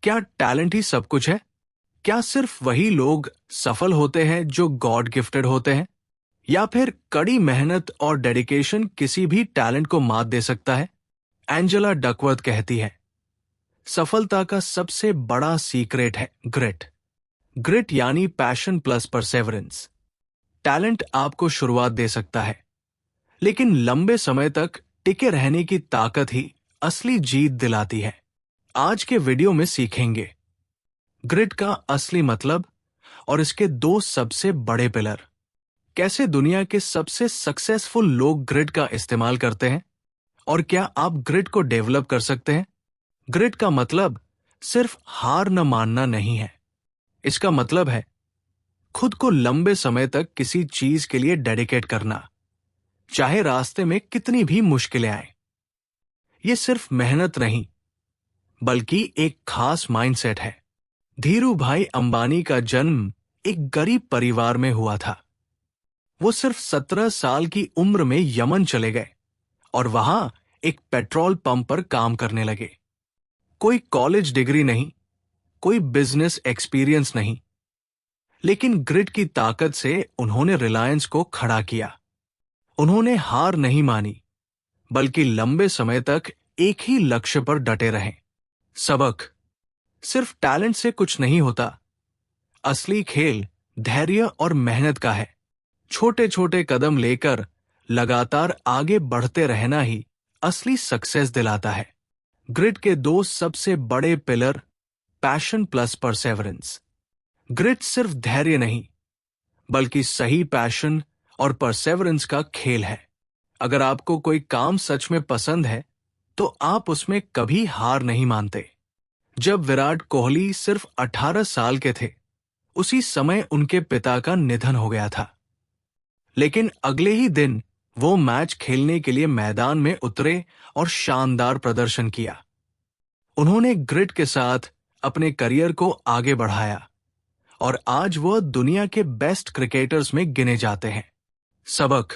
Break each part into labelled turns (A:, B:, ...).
A: क्या टैलेंट ही सब कुछ है? क्या सिर्फ वही लोग सफल होते हैं जो गॉड गिफ्टेड होते हैं? या फिर कड़ी मेहनत और डेडिकेशन किसी भी टैलेंट को मात दे सकता है? एंजेला डकवर्थ कहती है, सफलता का सबसे बड़ा सीक्रेट है ग्रिट। ग्रिट यानी पैशन प्लस परसेवरेंस। टैलेंट आपको शुरुआत दे सकता है, लेकिन लंबे समय तक टिके रहने की ताकत ही असली जीत दिलाती है। आज के वीडियो में सीखेंगे ग्रिट का असली मतलब और इसके दो सबसे बड़े पिलर। कैसे दुनिया के सबसे सक्सेसफुल लोग ग्रिट का इस्तेमाल करते हैं और क्या आप ग्रिट को डेवलप कर सकते हैं। ग्रिट का मतलब सिर्फ हार न मानना नहीं है। इसका मतलब है खुद को लंबे समय तक किसी चीज के लिए डेडिकेट करना, चाहे रास्ते में कितनी भी मुश्किलें आए। यह सिर्फ मेहनत नहीं, बल्कि एक खास माइंडसेट है। धीरू भाई अंबानी का जन्म एक गरीब परिवार में हुआ था। वो सिर्फ 17 साल की उम्र में यमन चले गए और वहां एक पेट्रोल पंप पर काम करने लगे। कोई कॉलेज डिग्री नहीं, कोई बिजनेस एक्सपीरियंस नहीं, लेकिन ग्रिट की ताकत से उन्होंने रिलायंस को खड़ा किया। उन्होंने हार नहीं मानी, बल्कि लंबे समय तक एक ही लक्ष्य पर डटे रहे। सबक, सिर्फ टैलेंट से कुछ नहीं होता। असली खेल धैर्य और मेहनत का है। छोटे छोटे कदम लेकर लगातार आगे बढ़ते रहना ही असली सक्सेस दिलाता है। ग्रिट के दो सबसे बड़े pillar, passion plus perseverance. Grit सिर्फ धैर्य नहीं, बल्कि सही पैशन और परसेवरेंस का खेल है। अगर आपको कोई काम सच में पसंद है, तो आप उसमें कभी हार नहीं मानते। जब विराट कोहली सिर्फ 18 साल के थे, उसी समय उनके पिता का निधन हो गया था। लेकिन अगले ही दिन वो मैच खेलने के लिए मैदान में उतरे और शानदार प्रदर्शन किया। उन्होंने ग्रिट के साथ अपने करियर को आगे बढ़ाया और आज वह दुनिया के बेस्ट क्रिकेटर्स में गिने जाते हैं। सबक,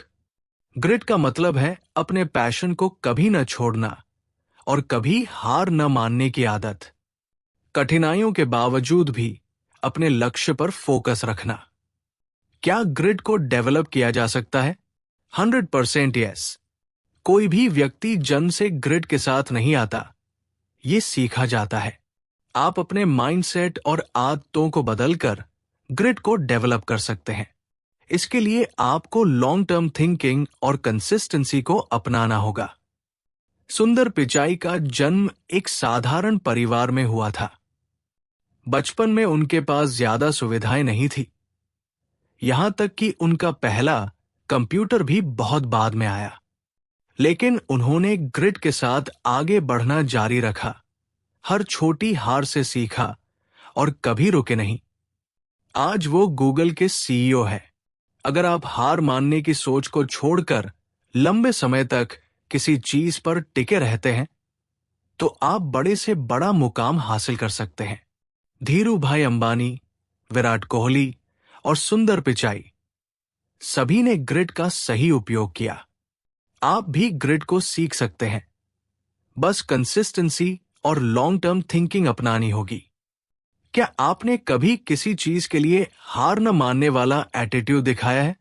A: ग्रिट का मतलब है अपने पैशन को कभी न छोड़ना और कभी हार न मानने की आदत। कठिनाइयों के बावजूद भी अपने लक्ष्य पर फोकस रखना। क्या ग्रिट को डेवलप किया जा सकता है? 100% यस। कोई भी व्यक्ति जन्म से ग्रिट के साथ नहीं आता, ये सीखा जाता है। आप अपने माइंडसेट और आदतों को बदलकर ग्रिट को डेवलप कर सकते हैं। इसके लिए आपको लॉन्ग टर्म थिंकिंग और कंसिस्टेंसी को अपनाना होगा। सुंदर पिचाई का जन्म एक साधारण परिवार में हुआ था। बचपन में उनके पास ज्यादा सुविधाएं नहीं थी, यहां तक कि उनका पहला कंप्यूटर भी बहुत बाद में आया। लेकिन उन्होंने ग्रिट के साथ आगे बढ़ना जारी रखा, हर छोटी हार से सीखा और कभी रुके नहीं। आज वो गूगल के सीईओ है। अगर आप हार मानने की सोच को छोड़कर लंबे समय तक किसी चीज पर टिके रहते हैं, तो आप बड़े से बड़ा मुकाम हासिल कर सकते हैं। धीरू भाई अंबानी, विराट कोहली और सुंदर पिचाई, सभी ने ग्रिट का सही उपयोग किया। आप भी ग्रिट को सीख सकते हैं। बस कंसिस्टेंसी और लॉन्ग टर्म थिंकिंग अपनानी होगी। क्या आपने कभी किसी चीज के लिए हार न मानने वाला एटीट्यूड दिखाया है?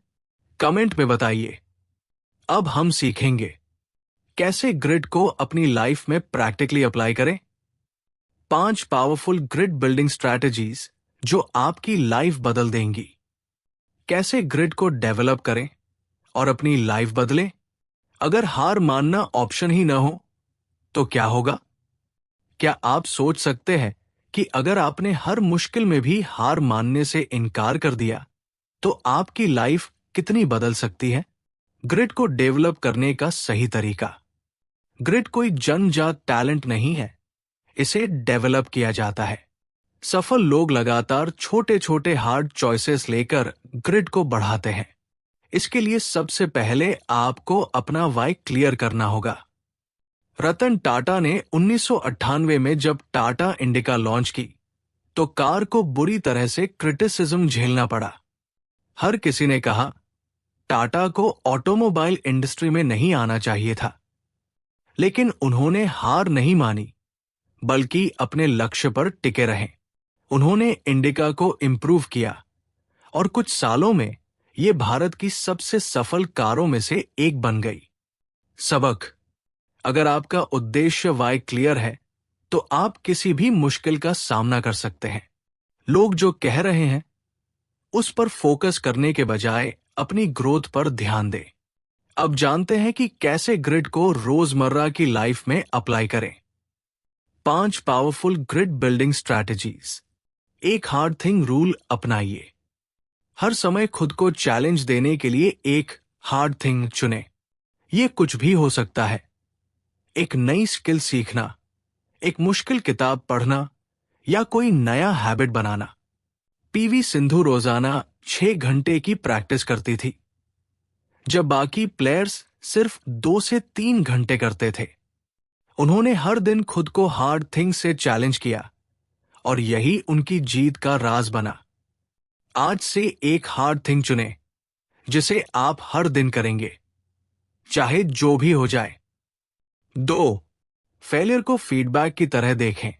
A: कमेंट में बताइए। अब हम सीखेंगे कैसे ग्रिट को अपनी लाइफ में प्रैक्टिकली अप्लाई करें। 5 पावरफुल ग्रिट बिल्डिंग स्ट्रैटेजीज जो आपकी लाइफ बदल देंगी। कैसे ग्रिट को डेवलप करें और अपनी लाइफ बदलें। अगर हार मानना ऑप्शन ही न हो, तो क्या होगा? क्या आप सोच सकते हैं कि अगर आपने हर मुश्किल में भी हार मानने से इनकार कर दिया, तो आपकी लाइफ कितनी बदल सकती है? ग्रिट को डेवलप करने का सही तरीका। ग्रिट कोई जन्मजात टैलेंट नहीं है, इसे डेवलप किया जाता है। सफल लोग लगातार छोटे छोटे हार्ड चॉइसेस लेकर ग्रिट को बढ़ाते हैं। इसके लिए सबसे पहले आपको अपना वाई क्लियर करना होगा। रतन टाटा ने 1998 में जब टाटा इंडिका लॉन्च की, तो कार को बुरी तरह से क्रिटिसिज्म झेलना पड़ा। हर किसी ने कहा टाटा को ऑटोमोबाइल इंडस्ट्री में नहीं आना चाहिए था, लेकिन उन्होंने हार नहीं मानी, बल्कि अपने लक्ष्य पर टिके रहें। उन्होंने इंडिका को इम्प्रूव किया और कुछ सालों में ये भारत की सबसे सफल कारों में से एक बन गई। सबक: अगर आपका उद्देश्य वाई क्लियर है तो आप किसी भी मुश्किल का सामना कर सकते हैं। लोग जो कह रहे हैं उस पर फोकस करने के बजाय अपनी ग्रोथ पर ध्यान दें। अब जानते हैं कि कैसे ग्रिड को रोजमर्रा की लाइफ में अप्लाई करें। 5 पावरफुल ग्रिड बिल्डिंग स्ट्रैटेजीज। एक हार्ड थिंग रूल अपनाइए। हर समय खुद को चैलेंज देने के लिए एक हार्ड थिंग चुनें। यह कुछ भी हो सकता है। एक नई स्किल सीखना, एक मुश्किल किताब पढ़ना या कोई नया हैबिट बनाना। पीवी सिंधु रोजाना 6 घंटे की प्रैक्टिस करती थी, जब बाकी प्लेयर्स सिर्फ 2 से 3 घंटे करते थे। उन्होंने हर दिन खुद को हार्ड थिंग से चैलेंज किया और यही उनकी जीत का राज बना। आज से एक हार्ड थिंग चुनें जिसे आप हर दिन करेंगे, चाहे जो भी हो जाए। 2. फेलियर को फीडबैक की तरह देखें।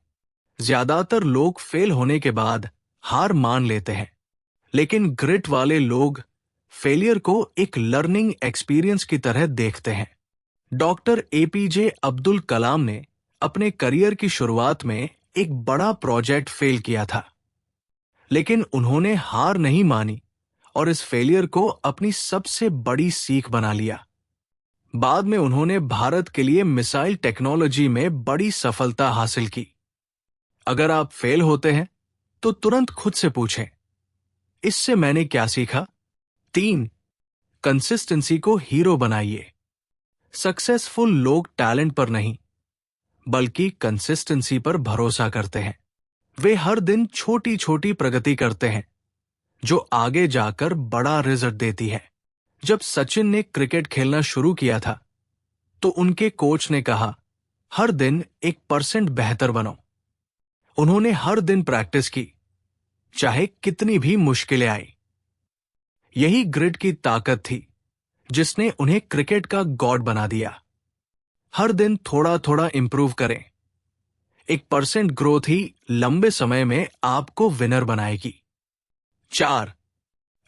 A: ज्यादातर लोग फेल होने के बाद हार मान लेते हैं, लेकिन ग्रिट वाले लोग फेलियर को एक लर्निंग एक्सपीरियंस की तरह देखते हैं। डॉक्टर एपीजे अब्दुल कलाम ने अपने करियर की शुरुआत में एक बड़ा प्रोजेक्ट फेल किया था, लेकिन उन्होंने हार नहीं मानी और इस फेलियर को अपनी सबसे बड़ी सीख बना लिया। बाद में उन्होंने भारत के लिए मिसाइल टेक्नोलॉजी में बड़ी सफलता हासिल की। अगर आप फेल होते हैं तो तुरंत खुद से पूछें, इससे मैंने क्या सीखा? 3. कंसिस्टेंसी को हीरो बनाइए। सक्सेसफुल लोग टैलेंट पर नहीं, बल्कि कंसिस्टेंसी पर भरोसा करते हैं। वे हर दिन छोटी छोटी प्रगति करते हैं, जो आगे जाकर बड़ा रिजल्ट देती है। जब सचिन ने क्रिकेट खेलना शुरू किया था, तो उनके कोच ने कहा, हर दिन 1% बेहतर बनो। उन्होंने हर दिन प्रैक्टिस की, चाहे कितनी भी मुश्किलें आई। यही ग्रिड की ताकत थी जिसने उन्हें क्रिकेट का गॉड बना दिया। हर दिन थोड़ा थोड़ा इंप्रूव करें। 1% ग्रोथ ही लंबे समय में आपको विनर बनाएगी। 4.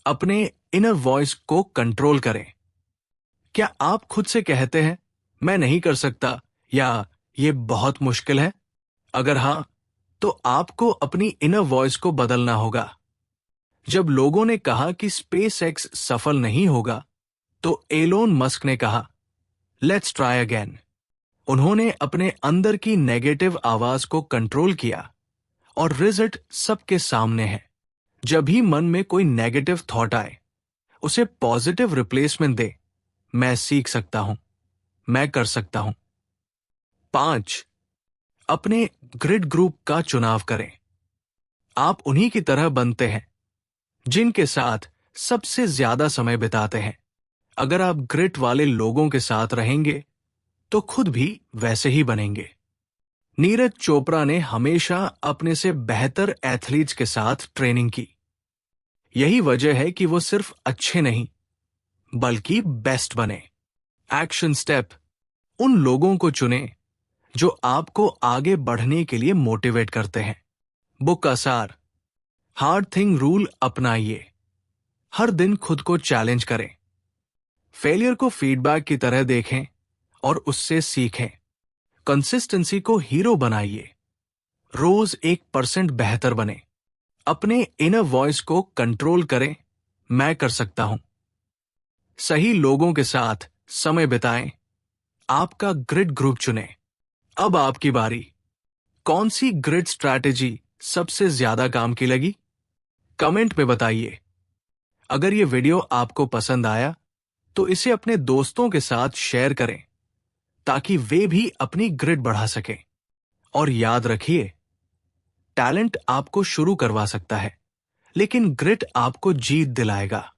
A: अपने इनर वॉइस को कंट्रोल करें। क्या आप खुद से कहते हैं, मैं नहीं कर सकता या ये बहुत मुश्किल है? अगर हां, तो आपको अपनी इनर वॉइस को बदलना होगा। जब लोगों ने कहा कि स्पेसएक्स सफल नहीं होगा, तो एलोन मस्क ने कहा, लेट्स ट्राई अगेन। उन्होंने अपने अंदर की नेगेटिव आवाज को कंट्रोल किया और रिजल्ट सबके सामने है। जब भी मन में कोई नेगेटिव थॉट आए, उसे पॉजिटिव रिप्लेसमेंट दे। मैं सीख सकता हूं, मैं कर सकता हूं। 5. अपने ग्रिड ग्रुप का चुनाव करें। आप उन्हीं की तरह बनते हैं जिनके साथ सबसे ज्यादा समय बिताते हैं। अगर आप ग्रिट वाले लोगों के साथ रहेंगे तो खुद भी वैसे ही बनेंगे। नीरज चोपड़ा ने हमेशा अपने से बेहतर एथलीट्स के साथ ट्रेनिंग की। यही वजह है कि वो सिर्फ अच्छे नहीं, बल्कि बेस्ट बने। एक्शन स्टेप: उन लोगों को चुनें जो आपको आगे बढ़ने के लिए मोटिवेट करते हैं। बुक का सार: हार्ड थिंग रूल अपनाइए। हर दिन खुद को चैलेंज करें। फेलियर को फीडबैक की तरह देखें और उससे सीखें। कंसिस्टेंसी को हीरो बनाइए। रोज 1% बेहतर बने। अपने इनर वॉइस को कंट्रोल करें, मैं कर सकता हूं। सही लोगों के साथ समय बिताएं। आपका ग्रिड ग्रुप चुनें। अब आपकी बारी। कौन सी ग्रिड स्ट्रैटेजी सबसे ज्यादा काम की लगी? कमेंट में बताइए। अगर ये वीडियो आपको पसंद आया तो इसे अपने दोस्तों के साथ शेयर करें, ताकि वे भी अपनी ग्रिड बढ़ा सकें। और याद रखिए, टैलेंट आपको शुरू करवा सकता है, लेकिन ग्रिट आपको जीत दिलाएगा।